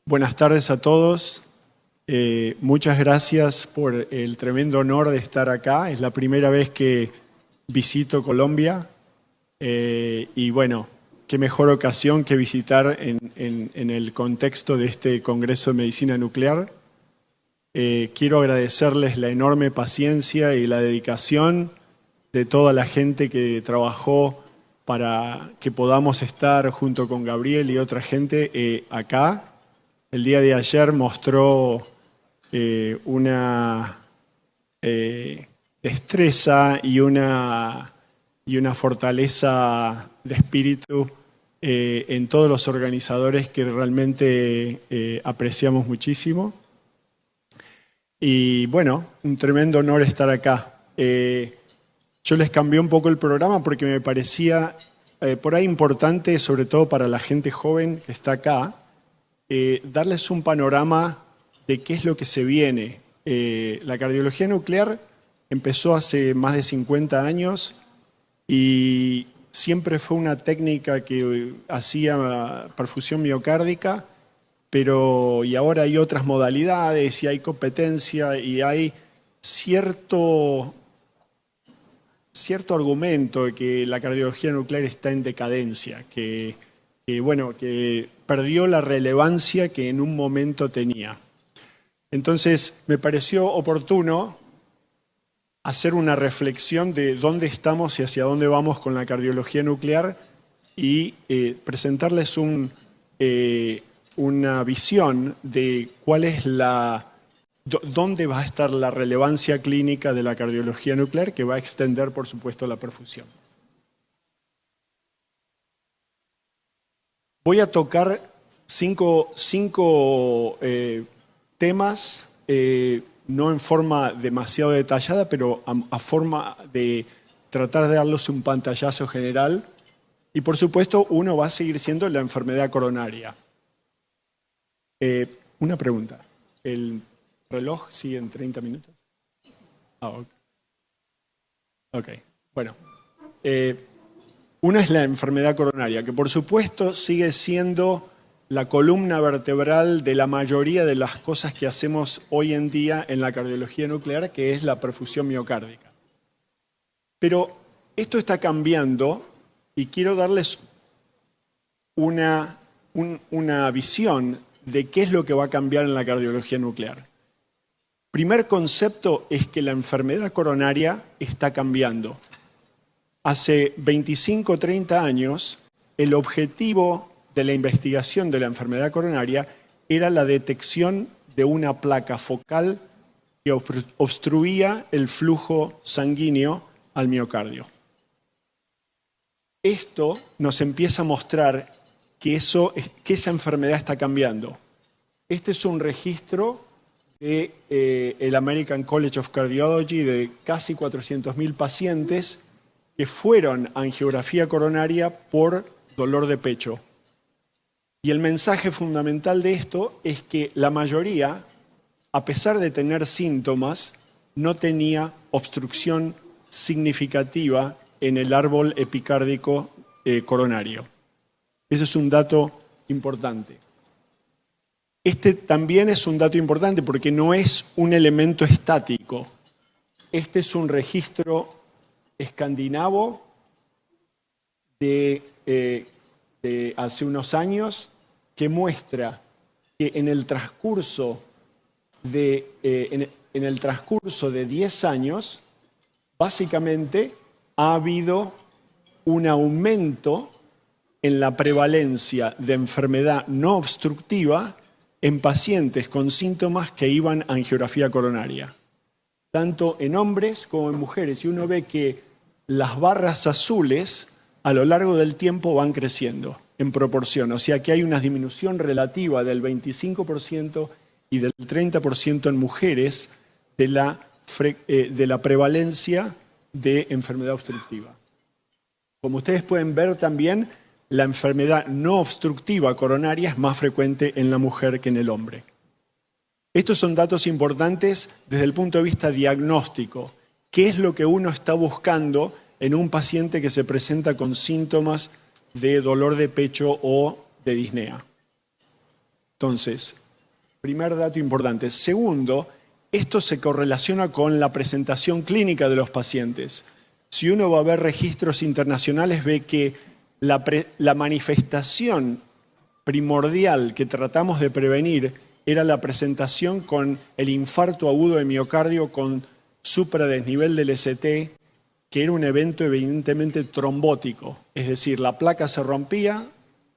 Buenas tardes a todos. Muchas gracias por el tremendo honor de estar acá. Es la primera vez que visito Colombia. Y bueno, qué mejor ocasión que visitar en el contexto de este Congreso de Medicina Nuclear. Quiero agradecerles la enorme paciencia y la dedicación de toda la gente que trabajó para que podamos estar junto con Gabriel y otra gente acá. El día de ayer mostró una destreza y una fortaleza de espíritu en todos los organizadores que realmente apreciamos muchísimo. Y bueno, un tremendo honor estar acá. Yo les cambié un poco el programa porque me parecía por ahí importante, sobre todo para la gente joven que está acá, darles un panorama de qué es lo que se viene. La cardiología nuclear empezó hace más de 50 años y siempre fue una técnica que hacía perfusión miocárdica, y ahora hay otras modalidades y hay competencia y hay cierto argumento de que la cardiología nuclear está en decadencia, que perdió la relevancia que en un momento tenía. Entonces, me pareció oportuno hacer una reflexión de dónde estamos y hacia dónde vamos con la cardiología nuclear y presentarles una visión de cuál es dónde va a estar la relevancia clínica de la cardiología nuclear, que va a extender, por supuesto, la perfusión. Voy a tocar cinco temas, no en forma demasiado detallada, pero a forma de tratar de darles un pantallazo general. Y por supuesto, uno va a seguir siendo la enfermedad coronaria. Una pregunta. ¿El reloj sigue en 30 minutos? Ok. Bueno. Una es la enfermedad coronaria, que por supuesto sigue siendo la columna vertebral de la mayoría de las cosas que hacemos hoy en día en la cardiología nuclear, que es la perfusión miocárdica. Pero esto está cambiando y quiero darles una visión de qué es lo que va a cambiar en la cardiología nuclear. Primer concepto es que la enfermedad coronaria está cambiando. Hace 25 o 30 años, el objetivo de la investigación de la enfermedad coronaria era la detección de una placa focal que obstruía el flujo sanguíneo al miocardio. Esto nos empieza a mostrar que esa enfermedad está cambiando. Este es un registro del American College of Cardiology de casi 400.000 pacientes que fueron a angiografía coronaria por dolor de pecho. Y el mensaje fundamental de esto es que la mayoría, a pesar de tener síntomas, no tenía obstrucción significativa en el árbol epicárdico coronario. Ese es un dato importante. Este también es un dato importante porque no es un elemento estático. Este es un registro escandinavo de hace unos años que muestra que en el transcurso de 10 años, básicamente ha habido un aumento en la prevalencia de enfermedad no obstructiva en pacientes con síntomas que iban a angiografía coronaria, tanto en hombres como en mujeres. Y uno ve que las barras azules a lo largo del tiempo van creciendo en proporción. O sea que hay una disminución relativa del 25% y del 30% en mujeres de la prevalencia de enfermedad obstructiva. Como ustedes pueden ver también, la enfermedad no obstructiva coronaria es más frecuente en la mujer que en el hombre. Estos son datos importantes desde el punto de vista diagnóstico. ¿Qué es lo que uno está buscando en un paciente que se presenta con síntomas de dolor de pecho o de disnea? Entonces, primer dato importante. Segundo, esto se correlaciona con la presentación clínica de los pacientes. Si uno va a ver registros internacionales, ve que la manifestación primordial que tratamos de prevenir era la presentación con el infarto agudo de miocardio con supradesnivel del ST, que era un evento evidentemente trombótico. Es decir, la placa se rompía,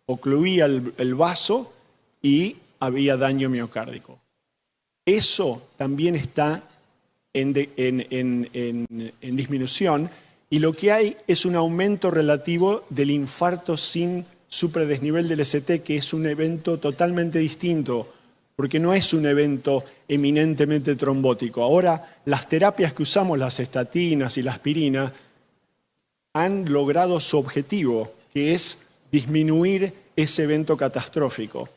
ocluía el vaso y había daño miocárdico. Eso también está en disminución y lo que hay es un aumento relativo del infarto sin supradesnivel del ST, que es un evento totalmente distinto, porque no es un evento eminentemente trombótico. Ahora, las terapias que usamos, las estatinas y la aspirina, han logrado su objetivo, que es disminuir ese evento catastrófico.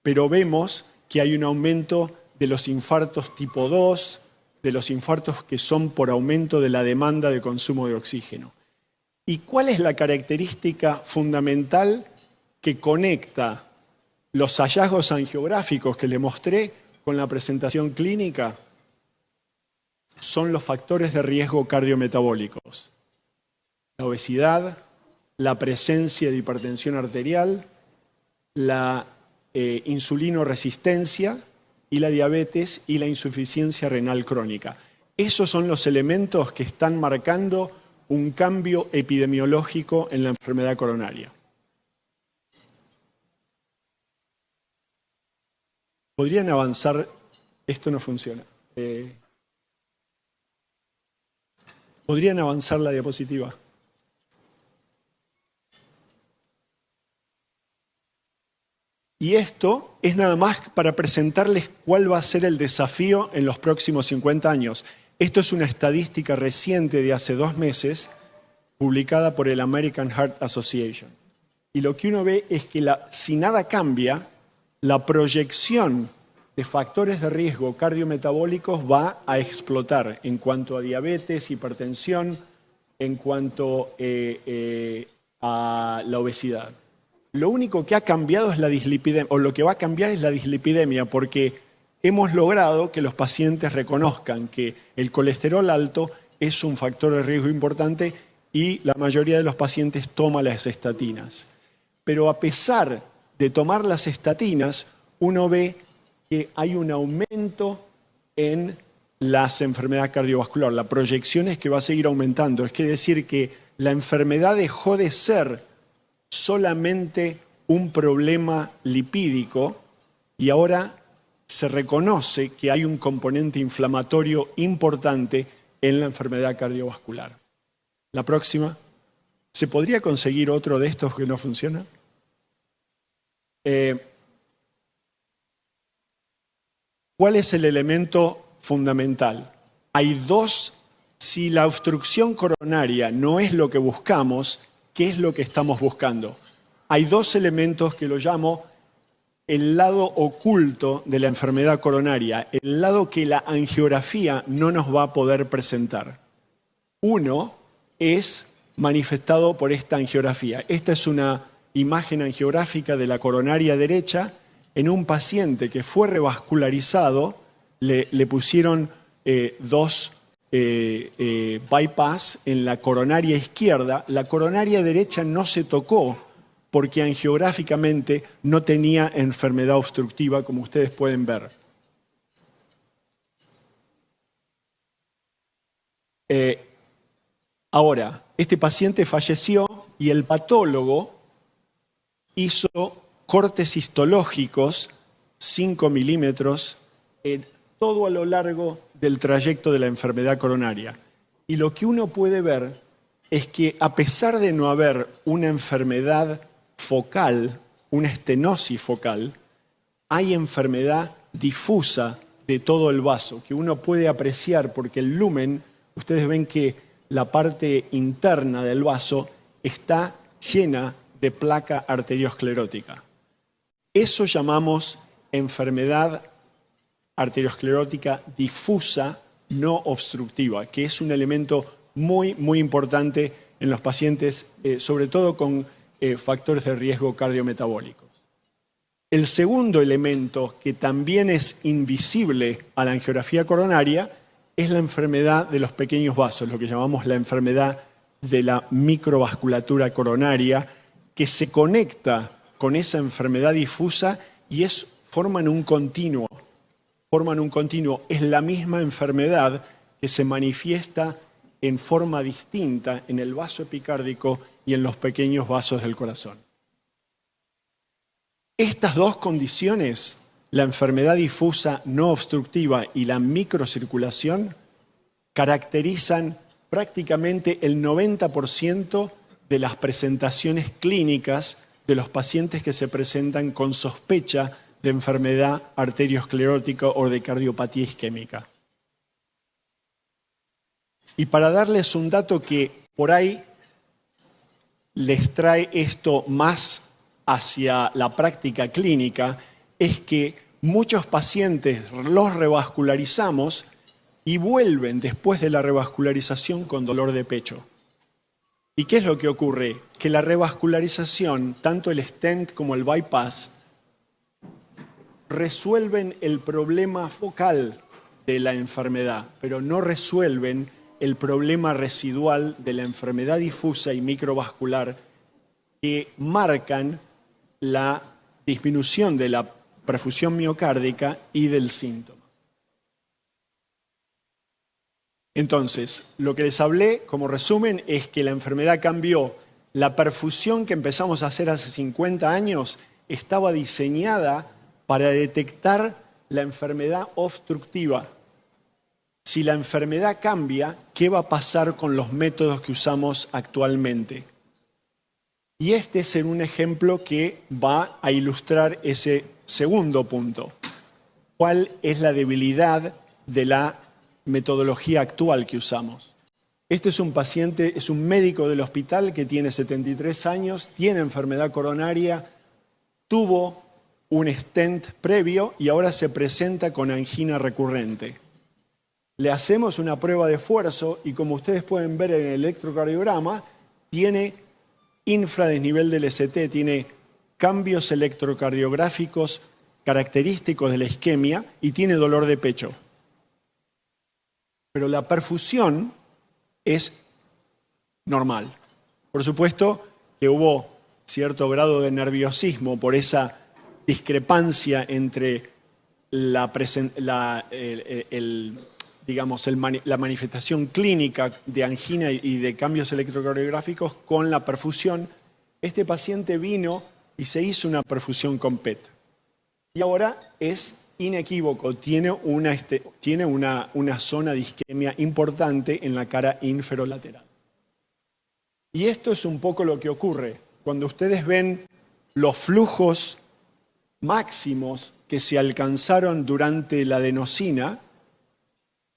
Pero vemos que hay un aumento de los infartos tipo 2, de los infartos que son por aumento de la demanda de consumo de oxígeno. ¿Y cuál es la característica fundamental que conecta los hallazgos angiográficos que le mostré con la presentación clínica? Son los factores de riesgo cardiometabólicos. La obesidad, la presencia de hipertensión arterial, la insulinoresistencia y la diabetes y la insuficiencia renal crónica. Esos son los elementos que están marcando un cambio epidemiológico en la enfermedad coronaria. ¿Podrían avanzar? Esto no funciona. ¿Podrían avanzar la diapositiva? Y esto es nada más para presentarles cuál va a ser el desafío en los próximos 50 años. Esto es una estadística reciente de hace 2 meses, publicada por el American Heart Association. Y lo que uno ve es que si nada cambia, la proyección de factores de riesgo cardiometabólicos va a explotar en cuanto a diabetes, hipertensión, en cuanto a la obesidad. Lo único que ha cambiado es la dislipidemia, o lo que va a cambiar es la dislipidemia, porque hemos logrado que los pacientes reconozcan que el colesterol alto es un factor de riesgo importante y la mayoría de los pacientes toma las estatinas. Pero a pesar de tomar las estatinas, uno ve que hay un aumento en las enfermedades cardiovasculares. La proyección es que va a seguir aumentando. Es decir, que la enfermedad dejó de ser solamente un problema lipídico y ahora se reconoce que hay un componente inflamatorio importante en la enfermedad cardiovascular. La próxima. ¿Se podría conseguir otro de estos que no funciona? ¿Cuál es el elemento fundamental? Hay dos. Si la obstrucción coronaria no es lo que buscamos, ¿qué es lo que estamos buscando? Hay 2 elementos que lo llamo el lado oculto de la enfermedad coronaria, el lado que la angiografía no nos va a poder presentar. Uno es manifestado por esta angiografía. Esta es una imagen angiográfica de la coronaria derecha en un paciente que fue revascularizado, le pusieron 2 bypass en la coronaria izquierda. La coronaria derecha no se tocó porque angiográficamente no tenía enfermedad obstructiva, como ustedes pueden ver. Ahora, este paciente falleció y el patólogo hizo cortes histológicos, 5 milímetros, todo a lo largo del trayecto de la enfermedad coronaria. Y lo que uno puede ver es que a pesar de no haber una enfermedad focal, una estenosis focal, hay enfermedad difusa de todo el vaso, que uno puede apreciar porque el lumen, ustedes ven que la parte interna del vaso está llena de placa arteriosclerótica. Eso llamamos enfermedad arteriosclerótica difusa no obstructiva, que es un elemento muy, muy importante en los pacientes, sobre todo con factores de riesgo cardiometabólicos. El segundo elemento que también es invisible a la angiografía coronaria es la enfermedad de los pequeños vasos, lo que llamamos la enfermedad de la microvasculatura coronaria, que se conecta con esa enfermedad difusa y forman un continuo. Es la misma enfermedad que se manifiesta en forma distinta en el vaso epicárdico y en los pequeños vasos del corazón. Estas dos condiciones, la enfermedad difusa no obstructiva y la microcirculación, caracterizan prácticamente el 90% de las presentaciones clínicas de los pacientes que se presentan con sospecha de enfermedad arteriosclerótica o de cardiopatía isquémica. Y para darles un dato que por ahí les trae esto más hacia la práctica clínica, es que muchos pacientes los revascularizamos y vuelven después de la revascularización con dolor de pecho. ¿Y qué es lo que ocurre? Que la revascularización, tanto el stent como el bypass, resuelven el problema focal de la enfermedad, pero no resuelven el problema residual de la enfermedad difusa y microvascular que marcan la disminución de la perfusión miocárdica y del síntoma. Entonces, lo que les hablé como resumen es que la enfermedad cambió. La perfusión que empezamos a hacer hace 50 años estaba diseñada para detectar la enfermedad obstructiva. Si la enfermedad cambia, ¿qué va a pasar con los métodos que usamos actualmente? Y este es un ejemplo que va a ilustrar ese segundo punto. ¿Cuál es la debilidad de la metodología actual que usamos? Este es un paciente, es un médico del hospital que tiene 73 años, tiene enfermedad coronaria, tuvo un stent previo y ahora se presenta con angina recurrente. Le hacemos una prueba de esfuerzo y como ustedes pueden ver en el electrocardiograma, tiene infradesnivel del ST, tiene cambios electrocardiográficos característicos de la isquemia y tiene dolor de pecho. Pero la perfusión es normal. Por supuesto que hubo cierto grado de nerviosismo por esa discrepancia entre la manifestación clínica de angina y de cambios electrocardiográficos con la perfusión. Este paciente vino y se hizo una perfusión con PET. Y ahora es inequívoco, tiene una zona de isquemia importante en la cara inferolateral. Y esto es un poco lo que ocurre. Cuando ustedes ven los flujos máximos que se alcanzaron durante la adenosina,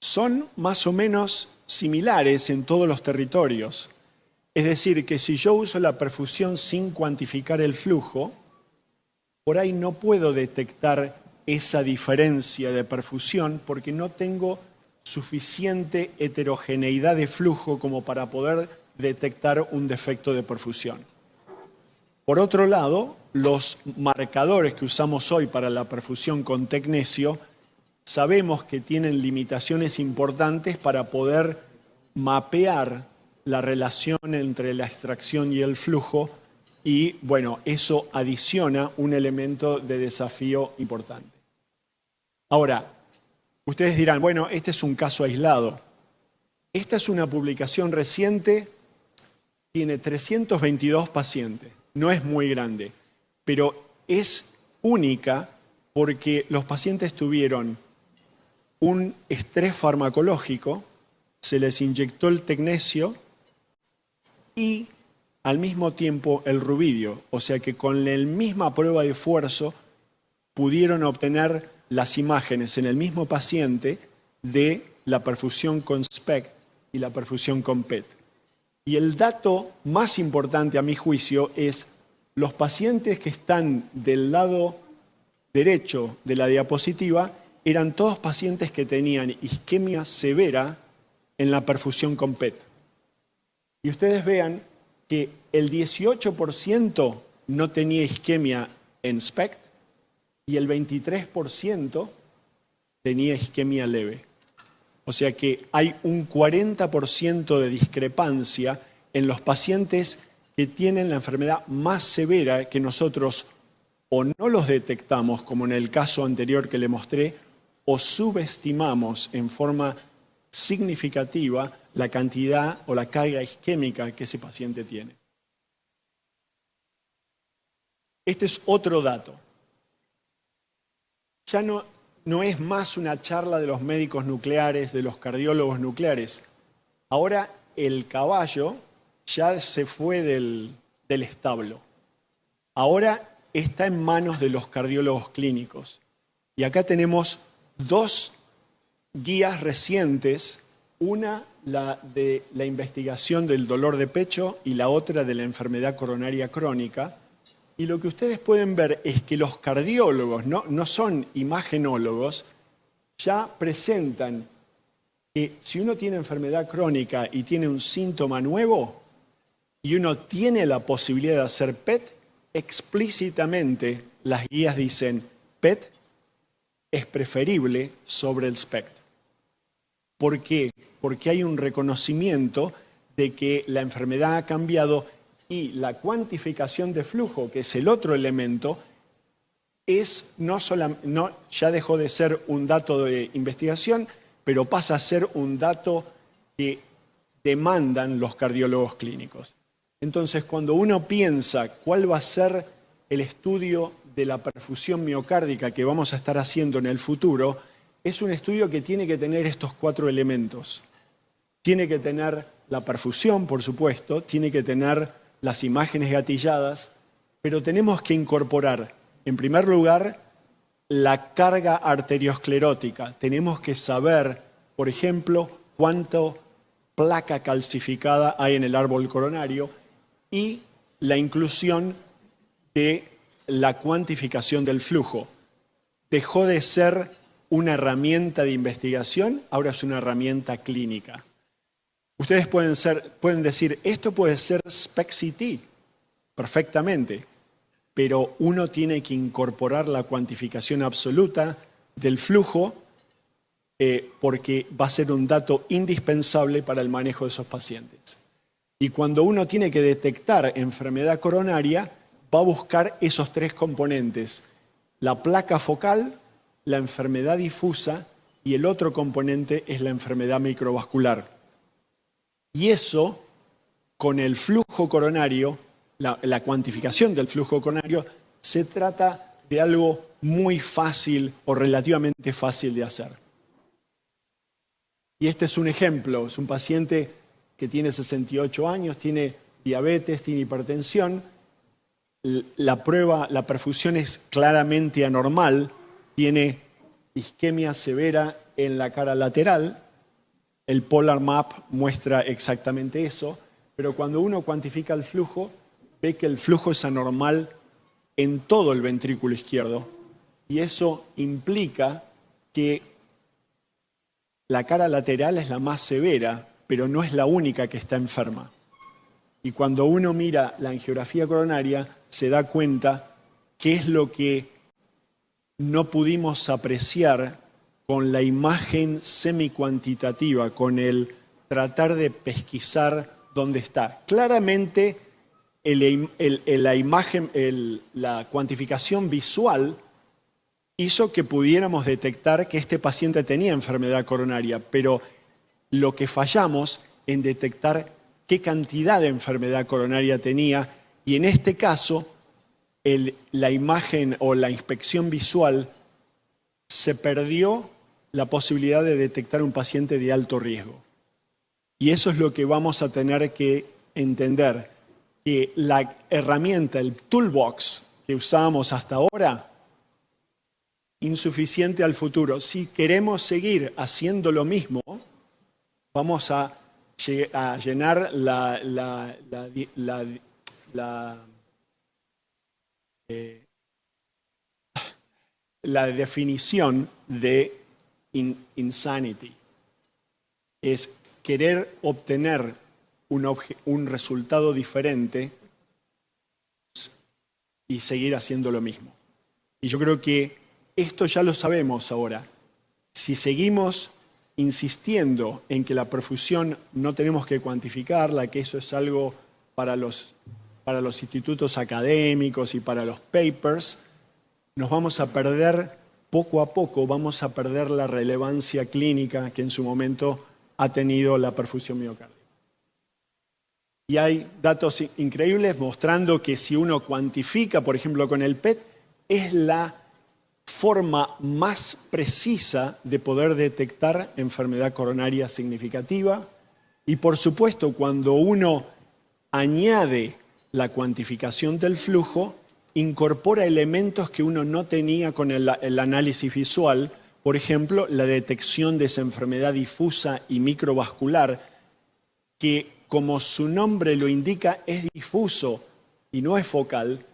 son más o menos similares en todos los territorios. Es decir, que si yo uso la perfusión sin cuantificar el flujo, por ahí no puedo detectar esa diferencia de perfusión porque no tengo suficiente heterogeneidad de flujo como para poder detectar un defecto de perfusión. Por otro lado, los marcadores que usamos hoy para la perfusión con tecnesio sabemos que tienen limitaciones importantes para poder mapear la relación entre la extracción y el flujo y, bueno, eso adiciona un elemento de desafío importante. Ahora, ustedes dirán, bueno, este es un caso aislado. Esta es una publicación reciente, tiene 322 pacientes, no es muy grande, pero es única porque los pacientes tuvieron un estrés farmacológico, se les inyectó el tecnesio y al mismo tiempo el rubidio, o sea que con la misma prueba de esfuerzo pudieron obtener las imágenes en el mismo paciente de la perfusión con SPECT y la perfusión con PET. Y el dato más importante a mi juicio es los pacientes que están del lado derecho de la diapositiva eran todos pacientes que tenían isquemia severa en la perfusión con PET. Y ustedes vean que el 18% no tenía isquemia en SPECT y el 23% tenía isquemia leve. O sea que hay un 40% de discrepancia en los pacientes que tienen la enfermedad más severa, que nosotros o no los detectamos, como en el caso anterior que le mostré, o subestimamos en forma significativa la cantidad o la carga isquémica que ese paciente tiene. Este es otro dato. Ya no es más una charla de los médicos nucleares, de los cardiólogos nucleares. Ahora el caballo ya se fue del establo. Ahora está en manos de los cardiólogos clínicos. Y acá tenemos dos guías recientes, una la de la investigación del dolor de pecho y la otra de la enfermedad coronaria crónica. Y lo que ustedes pueden ver es que los cardiólogos, no son imagenólogos, ya presentan que si uno tiene enfermedad crónica y tiene un síntoma nuevo y uno tiene la posibilidad de hacer PET, explícitamente las guías dicen PET es preferible sobre el SPECT. ¿Por qué? Porque hay un reconocimiento de que la enfermedad ha cambiado y la cuantificación de flujo, que es el otro elemento, ya dejó de ser un dato de investigación, pero pasa a ser un dato que demandan los cardiólogos clínicos. Entonces, cuando uno piensa cuál va a ser el estudio de la perfusión miocárdica que vamos a estar haciendo en el futuro, es un estudio que tiene que tener estos 4 elementos. Tiene que tener la perfusión, por supuesto, tiene que tener las imágenes gatilladas, pero tenemos que incorporar, en primer lugar, la carga arteriosclerótica. Tenemos que saber, por ejemplo, cuánto placa calcificada hay en el árbol coronario y la inclusión de la cuantificación del flujo. Dejó de ser una herramienta de investigación, ahora es una herramienta clínica. Ustedes pueden decir, esto puede ser SPECT-CT, perfectamente, pero uno tiene que incorporar la cuantificación absoluta del flujo porque va a ser un dato indispensable para el manejo de esos pacientes. Y cuando uno tiene que detectar enfermedad coronaria, va a buscar esos 3 componentes, la placa focal, la enfermedad difusa y el otro componente es la enfermedad microvascular. Y eso, con el flujo coronario, la cuantificación del flujo coronario, se trata de algo muy fácil o relativamente fácil de hacer. Y este es un ejemplo, es un paciente que tiene 68 años, tiene diabetes, tiene hipertensión. La perfusión es claramente anormal, tiene isquemia severa en la cara lateral. El Polar Map muestra exactamente eso, pero cuando uno cuantifica el flujo, ve que el flujo es anormal en todo el ventrículo izquierdo. Y eso implica que la cara lateral es la más severa, pero no es la única que está enferma. Y cuando uno mira la angiografía coronaria, se da cuenta qué es lo que no pudimos apreciar con la imagen semicuantitativa, con el tratar de pesquisar dónde está. Claramente la cuantificación visual hizo que pudiéramos detectar que este paciente tenía enfermedad coronaria, pero lo que fallamos en detectar qué cantidad de enfermedad coronaria tenía, y en este caso la imagen o la inspección visual se perdió la posibilidad de detectar un paciente de alto riesgo. Y eso es lo que vamos a tener que entender, que la herramienta, el toolbox que usábamos hasta ahora, insuficiente al futuro. Si queremos seguir haciendo lo mismo, vamos a llenar la definición de insanity. Es querer obtener un resultado diferente y seguir haciendo lo mismo. Y yo creo que esto ya lo sabemos ahora. Si seguimos insistiendo en que la perfusión no tenemos que cuantificarla, que eso es algo para los institutos académicos y para los papers, nos vamos a perder poco a poco, vamos a perder la relevancia clínica que en su momento ha tenido la perfusión miocárdica. Y hay datos increíbles mostrando que si uno cuantifica, por ejemplo, con el PET, es la forma más precisa de poder detectar enfermedad coronaria significativa. Y por supuesto, cuando uno añade la cuantificación del flujo, incorpora elementos que uno no tenía con el análisis visual, por ejemplo, la detección de esa enfermedad difusa y microvascular, que como su nombre lo indica, es difuso y no es focal,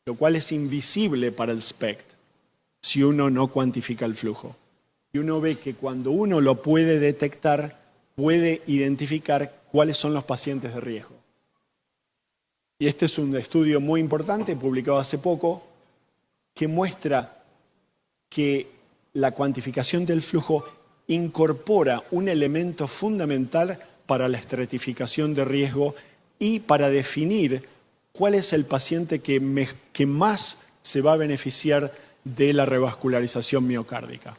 lo cual es invisible para el SPECT si uno no cuantifica el flujo. Y uno ve que cuando uno lo puede detectar, puede identificar cuáles son los pacientes de riesgo. Y este es un estudio muy importante, publicado hace poco, que muestra que la cuantificación del flujo incorpora un elemento fundamental para la estratificación de riesgo y para definir cuál es el paciente que más se va a beneficiar de la revascularización miocárdica.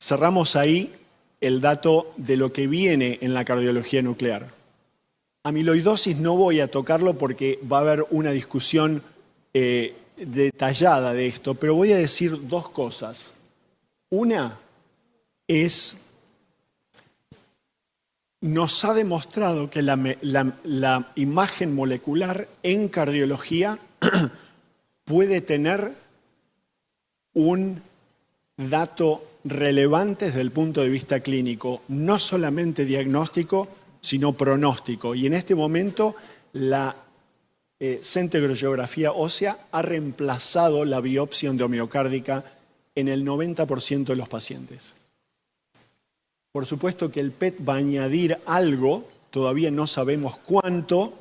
Cerramos ahí el dato de lo que viene en la cardiología nuclear. Amiloidosis no voy a tocarlo porque va a haber una discusión detallada de esto, pero voy a decir dos cosas. Una es, nos ha demostrado que la imagen molecular en cardiología puede tener un dato relevante desde el punto de vista clínico, no solamente diagnóstico, sino pronóstico. Y en este momento la centroangiografía ósea ha reemplazado la biopsia endomiocárdica en el 90% de los pacientes. Por supuesto que el PET va a añadir algo, todavía no sabemos cuánto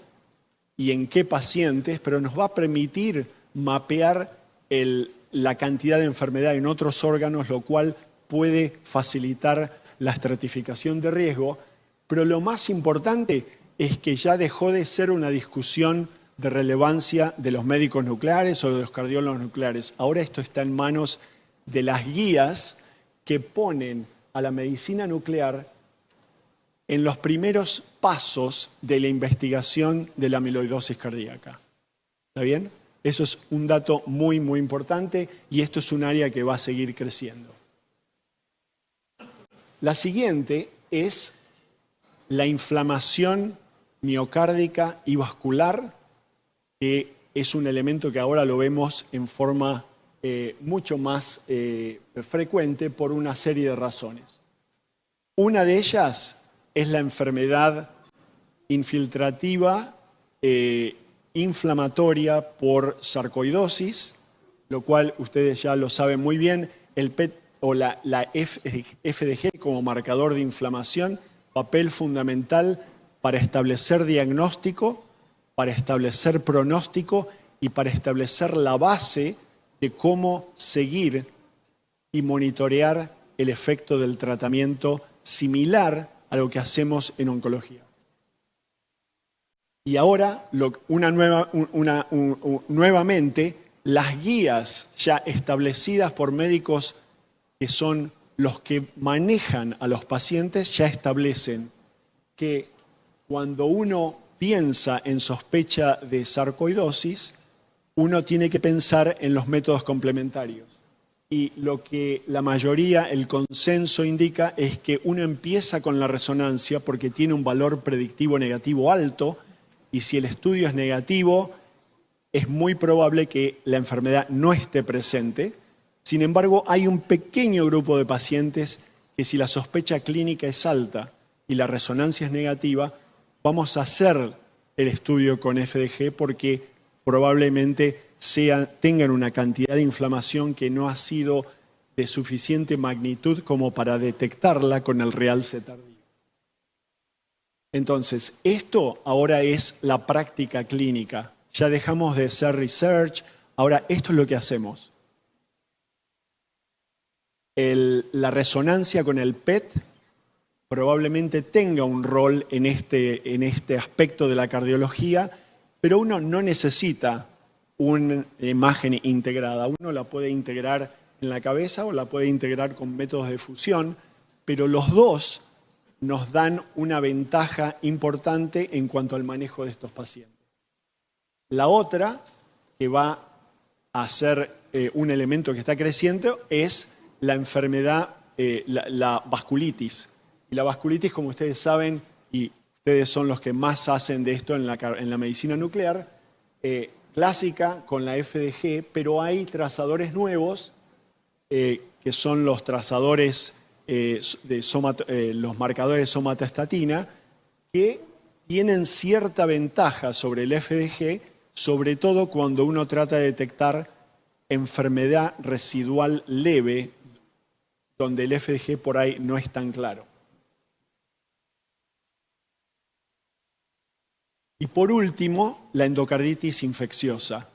y en qué pacientes, pero nos va a permitir mapear la cantidad de enfermedad en otros órganos, lo cual puede facilitar la estratificación de riesgo. Pero lo más importante es que ya dejó de ser una discusión de relevancia de los médicos nucleares o de los cardiólogos nucleares. Ahora esto está en manos de las guías que ponen a la medicina nuclear en los primeros pasos de la investigación de la amiloidosis cardíaca. ¿Está bien? Eso es un dato muy, muy importante y esto es un área que va a seguir creciendo. La siguiente es la inflamación miocárdica y vascular, que es un elemento que ahora lo vemos en forma mucho más frecuente por una serie de razones. Una de ellas es la enfermedad infiltrativa inflamatoria por sarcoidosis, lo cual ustedes ya lo saben muy bien. El PET o la FDG como marcador de inflamación, papel fundamental para establecer diagnóstico, para establecer pronóstico y para establecer la base de cómo seguir y monitorear el efecto del tratamiento similar a lo que hacemos en oncología. Y ahora, nuevamente, las guías ya establecidas por médicos que son los que manejan a los pacientes ya establecen que cuando uno piensa en sospecha de sarcoidosis, uno tiene que pensar en los métodos complementarios. Y lo que la mayoría, el consenso indica es que uno empieza con la resonancia porque tiene un valor predictivo negativo alto y si el estudio es negativo, es muy probable que la enfermedad no esté presente. Sin embargo, hay un pequeño grupo de pacientes que si la sospecha clínica es alta y la resonancia es negativa, vamos a hacer el estudio con FDG porque probablemente tengan una cantidad de inflamación que no ha sido de suficiente magnitud como para detectarla con el realce tardío. Entonces, esto ahora es la práctica clínica. Ya dejamos de ser research, Ahora, esto es lo que hacemos. La resonancia con el PET probablemente tenga un rol en este aspecto de la cardiología, pero uno no necesita una imagen integrada. Uno la puede integrar en la cabeza o la puede integrar con métodos de fusión, pero los dos nos dan una ventaja importante en cuanto al manejo de estos pacientes. La otra, que va a ser un elemento que está creciendo, es la enfermedad, la vasculitis. Y la vasculitis, como ustedes saben, y ustedes son los que más hacen de esto en la medicina nuclear, clásica con la FDG, pero hay trazadores nuevos, que son los trazadores, los marcadores de somatostatina, que tienen cierta ventaja sobre el FDG, sobre todo cuando uno trata de detectar enfermedad residual leve, donde el FDG por ahí no es tan claro. Y por último, la endocarditis infecciosa,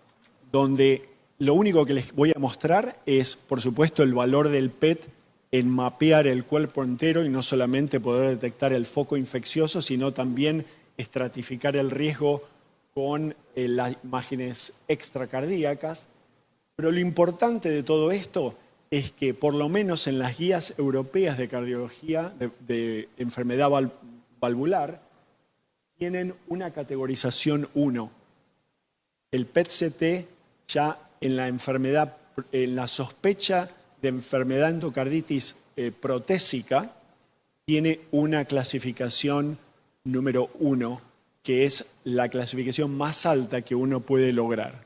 donde lo único que les voy a mostrar es, por supuesto, el valor del PET en mapear el cuerpo entero y no solamente poder detectar el foco infeccioso, sino también estratificar el riesgo con las imágenes extracardíacas. Pero lo importante de todo esto es que, por lo menos en las guías europeas de cardiología de enfermedad valvular, tienen una categorización 1. El PET-CT ya en la enfermedad, en la sospecha de enfermedad endocarditis protésica, tiene una clasificación número 1, que es la clasificación más alta que uno puede lograr.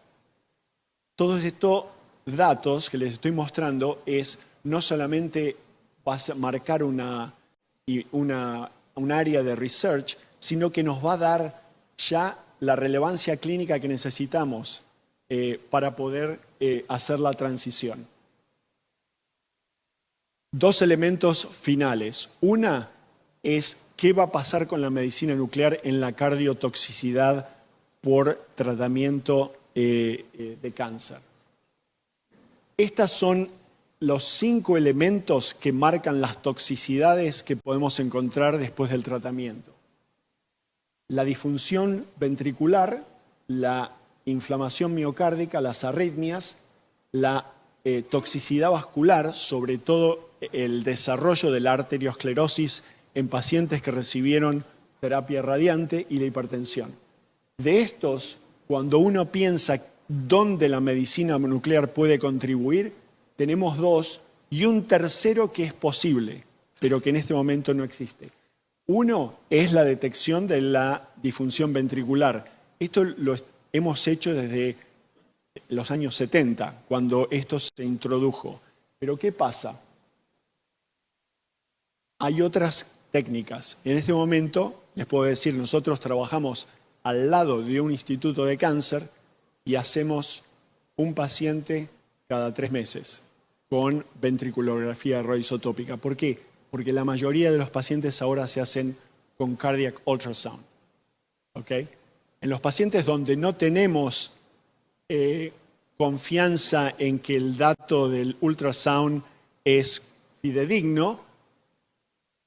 Todos estos datos que les estoy mostrando es no solamente va a marcar un área de research, sino que nos va a dar ya la relevancia clínica que necesitamos para poder hacer la transición. Dos elementos finales. Una es qué va a pasar con la medicina nuclear en la cardiotoxicidad por tratamiento de cáncer. Estos son los 5 elementos que marcan las toxicidades que podemos encontrar después del tratamiento. La disfunción ventricular, la inflamación miocárdica, las arritmias, la toxicidad vascular, sobre todo el desarrollo de la arteriosclerosis en pacientes que recibieron terapia radiante, y la hipertensión. De estos, cuando uno piensa dónde la medicina nuclear puede contribuir, tenemos 2 y un tercero que es posible, pero que en este momento no existe. Uno es la detección de la disfunción ventricular. Esto lo hemos hecho desde los años 70, cuando esto se introdujo. Pero ¿qué pasa? Hay otras técnicas. En este momento, les puedo decir, nosotros trabajamos al lado de un instituto de cáncer y hacemos un paciente cada 3 meses con ventriculografía radioisotópica. ¿Por qué? Porque la mayoría de los pacientes ahora se hacen con cardiac ultrasound. ¿Okay? En los pacientes donde no tenemos confianza en que el dato del ultrasound es fidedigno,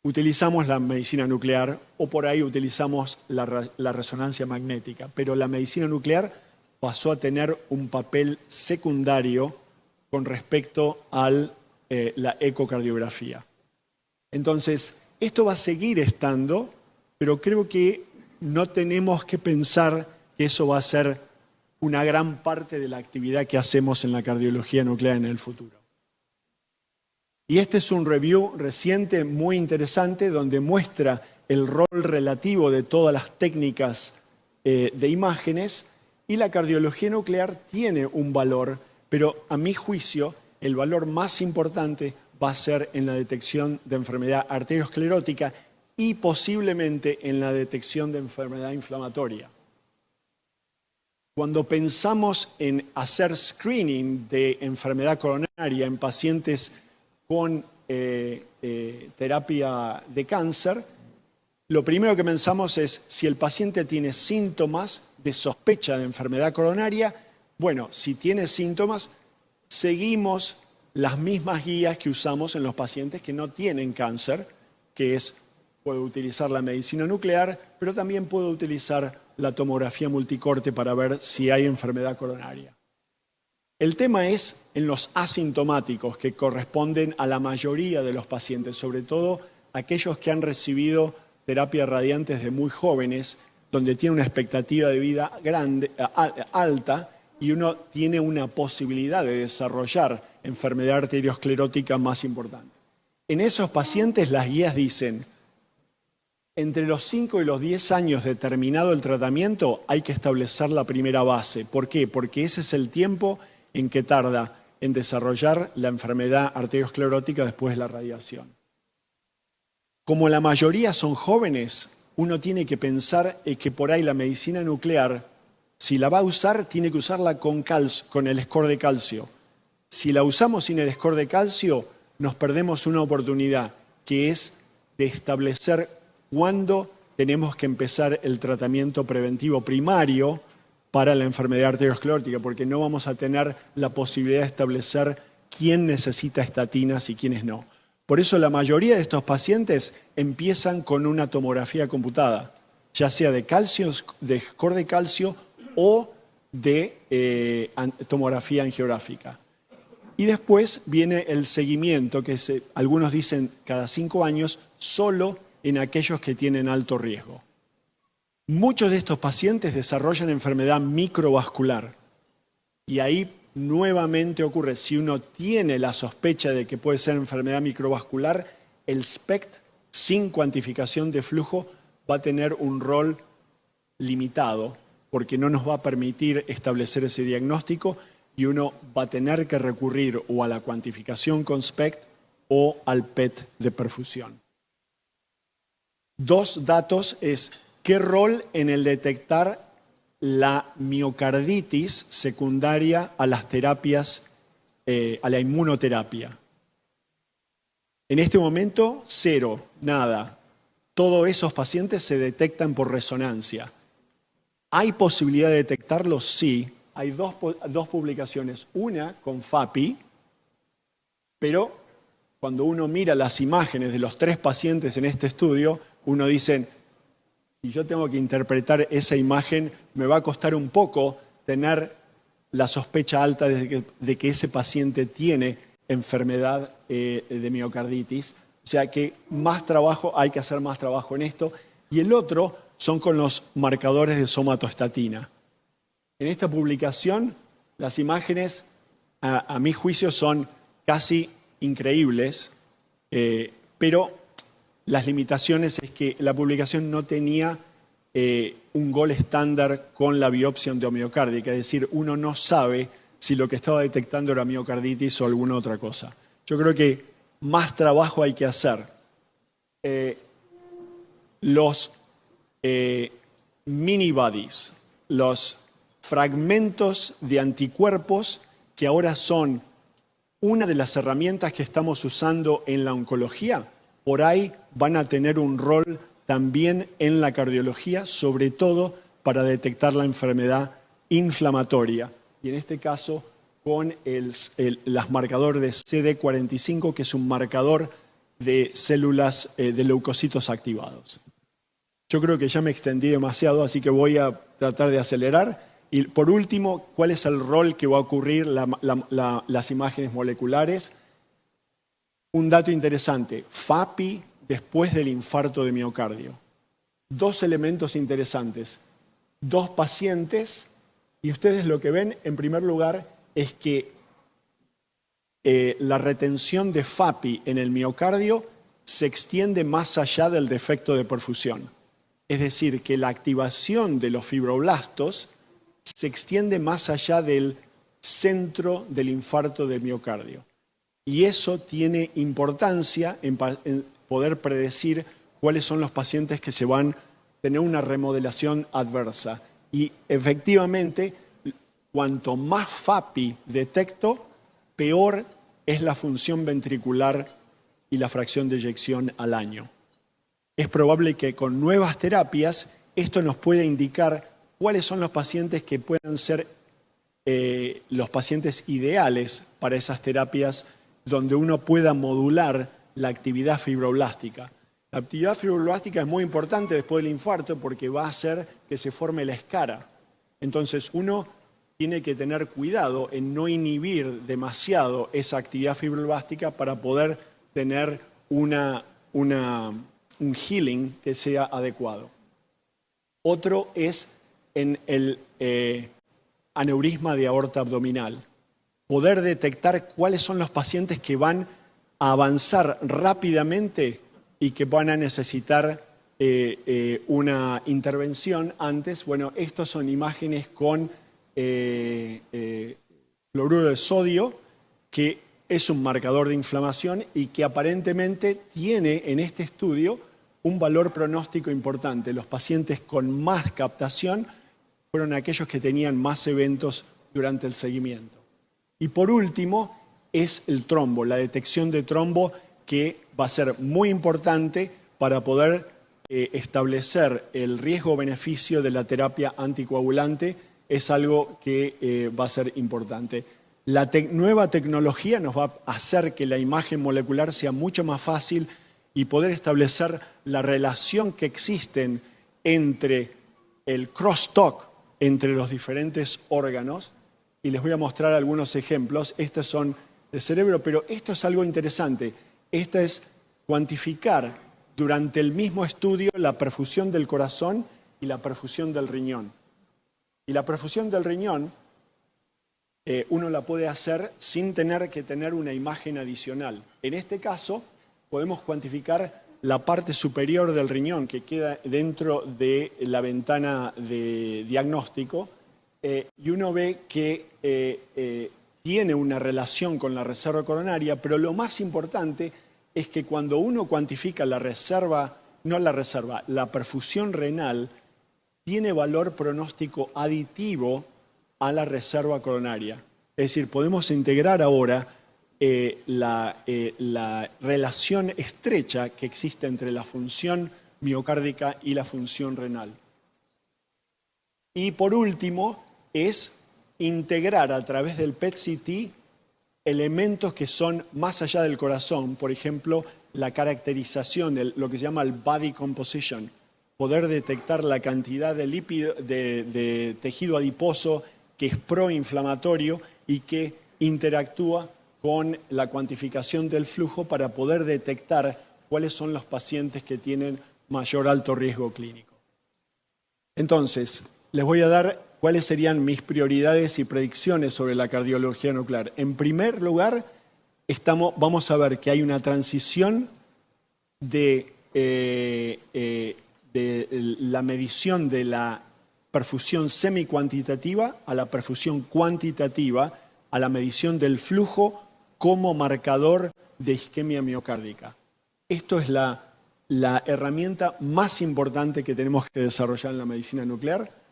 utilizamos la medicina nuclear o por ahí utilizamos la resonancia magnética. Pero la medicina nuclear pasó a tener un papel secundario con respecto a la ecocardiografía. Entonces, esto va a seguir estando, pero creo que no tenemos que pensar que eso va a ser una gran parte de la actividad que hacemos en la cardiología nuclear en el futuro. Y este es un review reciente muy interesante donde muestra el rol relativo de todas las técnicas de imágenes, y la cardiología nuclear tiene un valor, pero a mi juicio el valor más importante va a ser en la detección de enfermedad arteriosclerótica y posiblemente en la detección de enfermedad inflamatoria. Cuando pensamos en hacer screening de enfermedad coronaria en pacientes con terapia de cáncer, lo primero que pensamos es si el paciente tiene síntomas de sospecha de enfermedad coronaria, Bueno, si tiene síntomas, seguimos las mismas guías que usamos en los pacientes que no tienen cáncer, que es, puedo utilizar la medicina nuclear, pero también puedo utilizar la tomografía multicorte para ver si hay enfermedad coronaria. El tema es en los asintomáticos, que corresponden a la mayoría de los pacientes, sobre todo aquellos que han recibido terapia radiante desde muy jóvenes, donde tiene una expectativa de vida alta y uno tiene una posibilidad de desarrollar enfermedad arteriosclerótica más importante. En esos pacientes las guías dicen, entre los 5 y los 10 años de terminado el tratamiento hay que establecer la primera base. ¿Por qué? Porque ese es el tiempo en que tarda en desarrollar la enfermedad arteriosclerótica después de la radiación. Como la mayoría son jóvenes, uno tiene que pensar que por ahí la medicina nuclear, si la va a usar, tiene que usarla con el score de calcio. Si la usamos sin el score de calcio, nos perdemos una oportunidad, que es de establecer cuándo tenemos que empezar el tratamiento preventivo primario para la enfermedad arteriosclerótica, porque no vamos a tener la posibilidad de establecer quién necesita estatinas y quiénes no. Por eso la mayoría de estos pacientes empiezan con una tomografía computada, ya sea de calcio, de score de calcio o de tomografía angiográfica. Y después viene el seguimiento, que algunos dicen cada 5 años, solo en aquellos que tienen alto riesgo. Muchos de estos pacientes desarrollan enfermedad microvascular y ahí nuevamente ocurre, si uno tiene la sospecha de que puede ser enfermedad microvascular, el SPECT sin cuantificación de flujo va a tener un rol limitado porque no nos va a permitir establecer ese diagnóstico y uno va a tener que recurrir o a la cuantificación con SPECT o al PET de perfusión. 2 datos es qué rol en el detectar la miocarditis secundaria a las terapias, a la inmunoterapia. En este momento, 0, nada. Todos esos pacientes se detectan por resonancia. ¿Hay posibilidad de detectarlos? Sí. Hay dos publicaciones, una con FAPI, pero cuando uno mira las imágenes de los 3 pacientes en este estudio, uno dice, si yo tengo que interpretar esa imagen, me va a costar un poco tener la sospecha alta de que ese paciente tiene enfermedad de miocarditis. O sea que hay que hacer más trabajo en esto. Y el otro son con los marcadores de somatostatina. En esta publicación, las imágenes, a mi juicio, son casi increíbles, pero las limitaciones es que la publicación no tenía un gol estándar con la biopsia endomiocárdica, es decir, uno no sabe si lo que estaba detectando era miocarditis o alguna otra cosa. Yo creo que más trabajo hay que hacer. Los mini-bodies, los fragmentos de anticuerpos que ahora son una de las herramientas que estamos usando en la oncología, por ahí van a tener un rol también en la cardiología, sobre todo para detectar la enfermedad inflamatoria. Y en este caso con las marcadores de CD45, que es un marcador de células de leucocitos activados. Yo creo que ya me extendí demasiado, así que voy a tratar de acelerar. Y por último, ¿cuál es el rol que va a ocurrir las imágenes moleculares? Un dato interesante, FAPI después del infarto de miocardio. 2 elementos interesantes, 2 pacientes, y ustedes lo que ven en primer lugar es que la retención de FAPI en el miocardio se extiende más allá del defecto de perfusión. Es decir, que la activación de los fibroblastos se extiende más allá del centro del infarto del miocardio. Y eso tiene importancia en poder predecir cuáles son los pacientes que se van a tener una remodelación adversa. Y efectivamente, cuanto más FAPI detecto, peor es la función ventricular y la fracción de eyección al año. Es probable que con nuevas terapias esto nos pueda indicar cuáles son los pacientes que puedan ser los pacientes ideales para esas terapias donde uno pueda modular la actividad fibroblástica. La actividad fibroblástica es muy importante después del infarto porque va a hacer que se forme la escara. Entonces uno tiene que tener cuidado en no inhibir demasiado esa actividad fibroblástica para poder tener un healing que sea adecuado. Otro es en el aneurisma de aorta abdominal. Poder detectar cuáles son los pacientes que van a avanzar rápidamente y que van a necesitar una intervención antes. Bueno, estos son imágenes con cloruro de sodio, que es un marcador de inflamación y que aparentemente tiene en este estudio un valor pronóstico importante. Los pacientes con más captación fueron aquellos que tenían más eventos durante el seguimiento. Y por último es el trombo, la detección de trombo, que va a ser muy importante para poder establecer el riesgo-beneficio de la terapia anticoagulante. Es algo que va a ser importante. La nueva tecnología nos va a hacer que la imagen molecular sea mucho más fácil y poder establecer la relación que existen entre el crosstalk entre los diferentes órganos. Y les voy a mostrar algunos ejemplos. Estos son de cerebro, pero esto es algo interesante. Esto es cuantificar durante el mismo estudio la perfusión del corazón y la perfusión del riñón. Y la perfusión del riñón uno la puede hacer sin tener que tener una imagen adicional. En este caso podemos cuantificar la parte superior del riñón que queda dentro de la ventana de diagnóstico y uno ve que tiene una relación con la reserva coronaria, pero lo más importante es que cuando uno cuantifica la reserva, no la reserva, la perfusión renal, tiene valor pronóstico aditivo a la reserva coronaria. Es decir, podemos integrar ahora la relación estrecha que existe entre la función miocárdica y la función renal. Y por último, es integrar a través del PET-CT elementos que son más allá del corazón, por ejemplo, la caracterización, lo que se llama el body composition, poder detectar la cantidad de lípido, de tejido adiposo que es proinflamatorio y que interactúa con la cuantificación del flujo para poder detectar cuáles son los pacientes que tienen mayor alto riesgo clínico. Entonces, les voy a dar cuáles serían mis prioridades y predicciones sobre la cardiología nuclear. En primer lugar, vamos a ver que hay una transición de la medición de la perfusión semicuantitativa a la perfusión cuantitativa, a la medición del flujo como marcador de isquemia miocárdica. Esto es la herramienta más importante que tenemos que desarrollar en la medicina nuclear.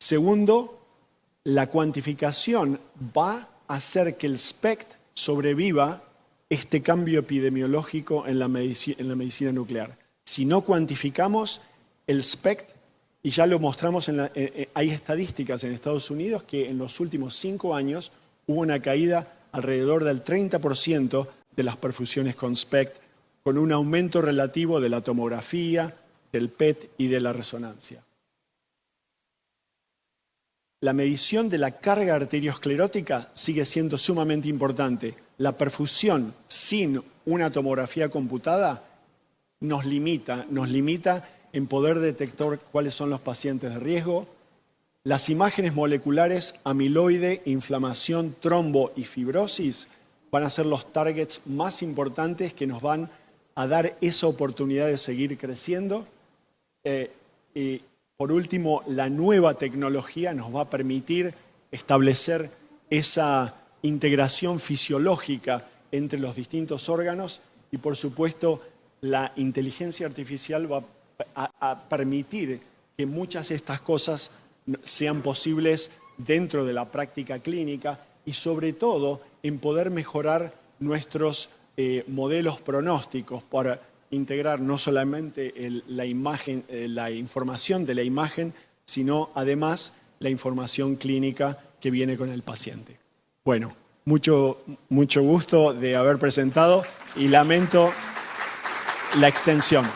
Segundo, la cuantificación va a hacer que el SPECT sobreviva este cambio epidemiológico en la medicina nuclear. Si no cuantificamos el SPECT, y ya lo mostramos, hay estadísticas en Estados Unidos que en los últimos 5 años hubo una caída alrededor del 30% de las perfusiones con SPECT, con un aumento relativo de la tomografía, del PET y de la resonancia. La medición de la carga arteriosclerótica sigue siendo sumamente importante. La perfusión sin una tomografía computada nos limita en poder detectar cuáles son los pacientes de riesgo. Las imágenes moleculares, amiloide, inflamación, trombo y fibrosis van a ser los targets más importantes que nos van a dar esa oportunidad de seguir creciendo. Y por último, la nueva tecnología nos va a permitir establecer esa integración fisiológica entre los distintos órganos y, por supuesto, la inteligencia artificial va a permitir que muchas de estas cosas sean posibles dentro de la práctica clínica y, sobre todo, en poder mejorar nuestros modelos pronósticos para integrar no solamente la información de la imagen, sino además la información clínica que viene con el paciente. Bueno, mucho gusto de haber presentado y lamento la extensión.